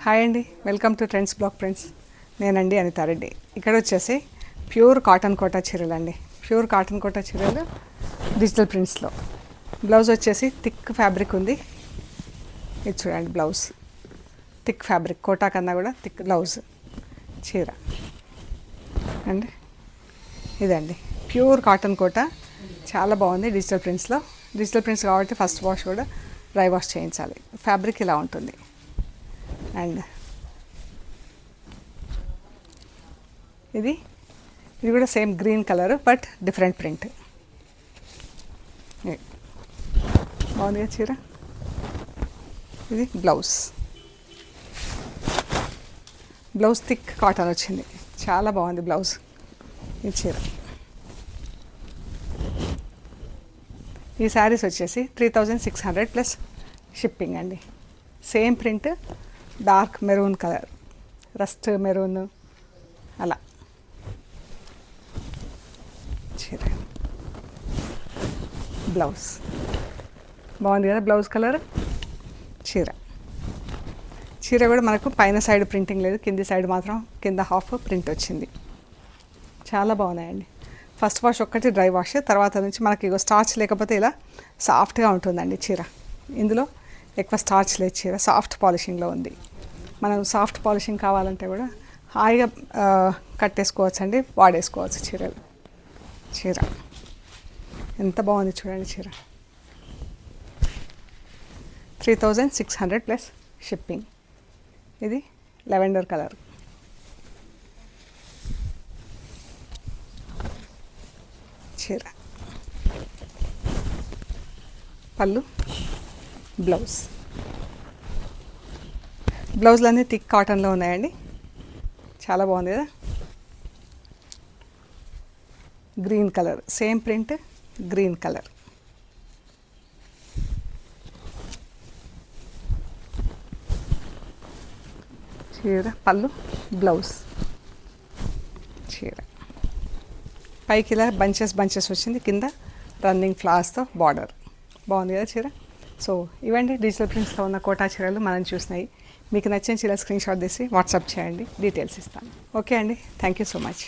Hi అండి, welcome to trends blog friends. నేనండి అనితారెడ్డి. ఇక్కడ వచ్చేసి ప్యూర్ కాటన్ కోటా చీరలు అండి. ప్యూర్ కాటన్ కోటా చీరలు డిజిటల్ ప్రింట్స్లో. బ్లౌజ్ వచ్చేసి థిక్ ఫ్యాబ్రిక్ ఉంది. ఇది చూడండి, బ్లౌజ్ థిక్ ఫ్యాబ్రిక్, కోటా కన్నా కూడా థిక్ బ్లౌజ్ చీర అండి. ఇదండి ప్యూర్ కాటన్ కోటా, చాలా బాగుంది. డిజిటల్ ప్రింట్స్లో. డిజిటల్ ప్రింట్స్ కాబట్టి ఫస్ట్ వాష్ కూడా డ్రై వాష్ చేయించాలి. ఫ్యాబ్రిక్ ఇలా ఉంటుంది. అండ్ ఇది కూడా same green colour but different print. బాగుంది కదా చీర. ఇది బ్లౌజ్ థిక్ కాటన్ వచ్చింది, చాలా బాగుంది బ్లౌజ్. ఈ చీర, ఈ శారీస్ వచ్చేసి 3600 ప్లస్ షిప్పింగ్ అండి. Same print, dark maroon colour, rust maroon అలా చీర. బ్లౌజ్ బాగుంది కదా, బ్లౌజ్ కలర్. చీర కూడా మనకు పైన సైడ్ ప్రింటింగ్ లేదు, కింది సైడ్ మాత్రం కింద హాఫ్ ప్రింట్ వచ్చింది. చాలా బాగున్నాయండి. ఫస్ట్ వాష్ ఒక్కటి డ్రై వాష్, తర్వాత నుంచి మనకి ఇగో స్టార్చ్ లేకపోతే ఇలా సాఫ్ట్గా ఉంటుందండి చీర. ఇందులో ఎక్కువ స్టార్చ్ లేదు, చీర సాఫ్ట్ పాలిషింగ్లో ఉంది. మనం సాఫ్ట్ పాలిషింగ్ కావాలంటే కూడా హాయిగా కట్టేసుకోవచ్చు అండి, వాడేసుకోవచ్చు చీర. ఎంత బాగుంది చూడండి చీర. 3600 ప్లస్ షిప్పింగ్. ఇది లెవెండర్ కలర్. చీర, పళ్ళు, బ్లౌజ్లు అన్నీ థిక్ కాటన్లో ఉన్నాయండి. చాలా బాగుంది కదా. Green colour, same print, green colour. చీర, పళ్ళు, బ్లౌజ్. చీర పైకి ఇలా బంచెస్ వచ్చింది, కింద రన్నింగ్ ఫ్లవర్స్తో బార్డర్. బాగుంది కదా చీర. సో ఇవండి డిజిటల్ ప్రింట్స్లో ఉన్న కోటా చీరలు మనం చూసినాయి. మీకు నచ్చిన చీర స్క్రీన్ షాట్ తీసి వాట్సాప్ చేయండి, డీటెయిల్స్ ఇస్తాను. ఓకే అండి, థ్యాంక్ యూ సో మచ్.